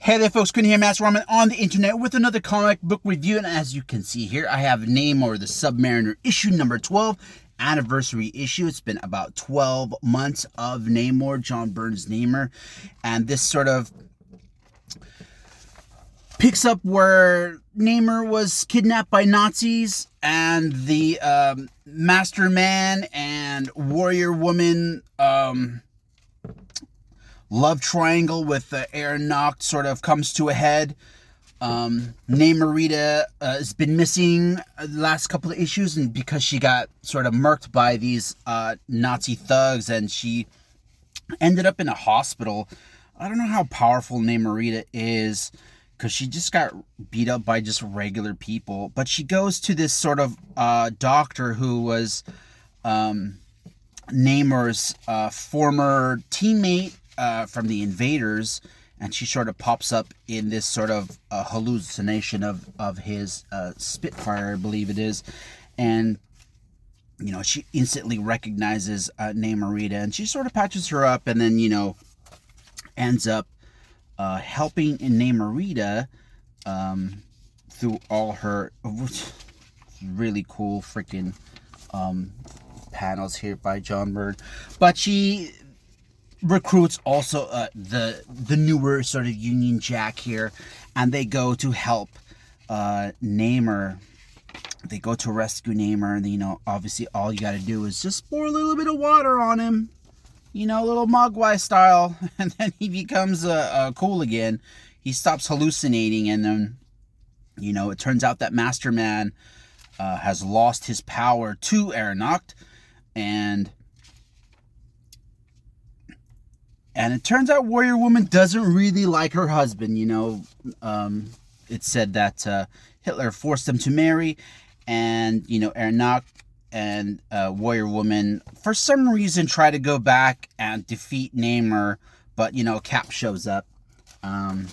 Hey there folks, Quinn here, Master Ramen on the internet with another comic book review, and as you can see here, I have Namor the Submariner issue number 12, anniversary issue. It's been about 12 months of Namor, John Byrne's Namor, and this sort of picks up where Namor was kidnapped by Nazis, and the Master Man and Warrior Woman love triangle with Aaron Noct sort of comes to a head. Namorita has been missing the last couple of issues, and because she got sort of murked by these Nazi thugs, and she ended up in a hospital. I don't know how powerful Namorita is, because she just got beat up by just regular people. But she goes to this sort of doctor who was Namor's former teammate from the Invaders, and she sort of pops up in this sort of hallucination of his Spitfire, I believe it is, and you know, she instantly recognizes Namorita, and she sort of patches her up, and then, you know, ends up helping Namorita through all her really cool freaking panels here by John Byrne. But she recruits also the newer sort of Union Jack here, and they go to help Namor. They go to rescue Namor, and you know, obviously all you got to do is just pour a little bit of water on him, you know, a little Mogwai style, and then he becomes cool again. He stops hallucinating, and then, you know, it turns out that Master Man has lost his power to Aaron Noct, and it turns out Warrior Woman doesn't really like her husband. You know, it's said that Hitler forced them to marry, and, you know, Aaron Noct and Warrior Woman, for some reason, try to go back and defeat Namor, but, you know, Cap shows up. And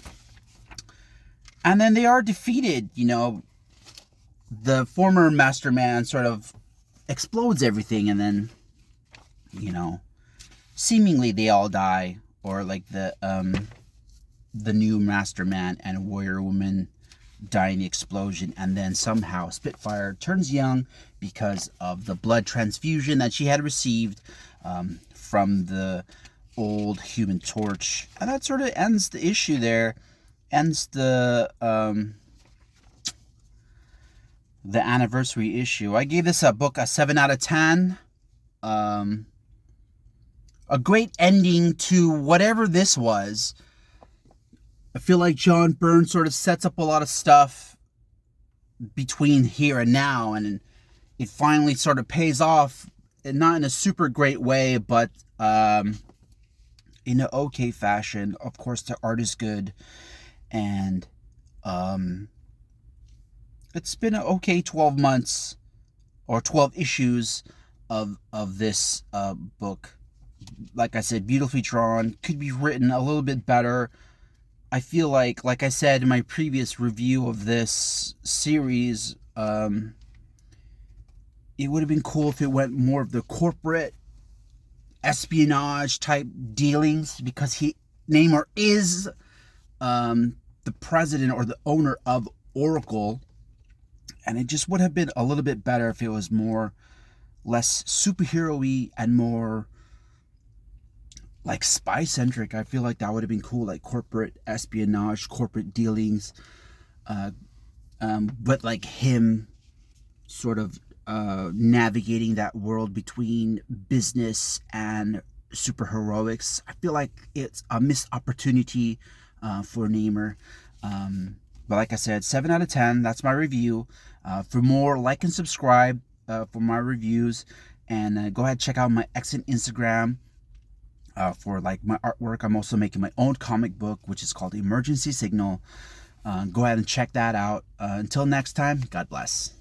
then they are defeated. You know, the former Master Man sort of explodes everything, and then, you know, seemingly they all die, or like the new Master Man and Warrior Woman die in the explosion, and then somehow Spitfire turns young because of the blood transfusion that she had received from the old Human Torch, and that sort of ends the issue there, ends the anniversary issue. I gave this book a 7 out of 10. A great ending to whatever this was. I feel like John Byrne sort of sets up a lot of stuff between here and now, and it finally sort of pays off, and not in a super great way, but in an okay fashion. Of course, the art is good, and it's been an okay 12 months, or 12 issues of this book. Like I said, beautifully drawn, could be written a little bit better. I feel like I said in my previous review of this series, it would have been cool if it went more of the corporate espionage type dealings, because Namor is the president or the owner of Oracle, and it just would have been a little bit better if it was less superhero-y and more like spy-centric. I feel like that would have been cool, like corporate espionage, corporate dealings, but like him sort of navigating that world between business and superheroics. I feel like it's a missed opportunity for Namor. But like I said, 7 out of 10, that's my review. For more, like and subscribe for my reviews, and go ahead and check out my excellent Instagram for like my artwork. I'm also making my own comic book, which is called Emergency Signal. Go ahead and check that out. Until next time, God bless.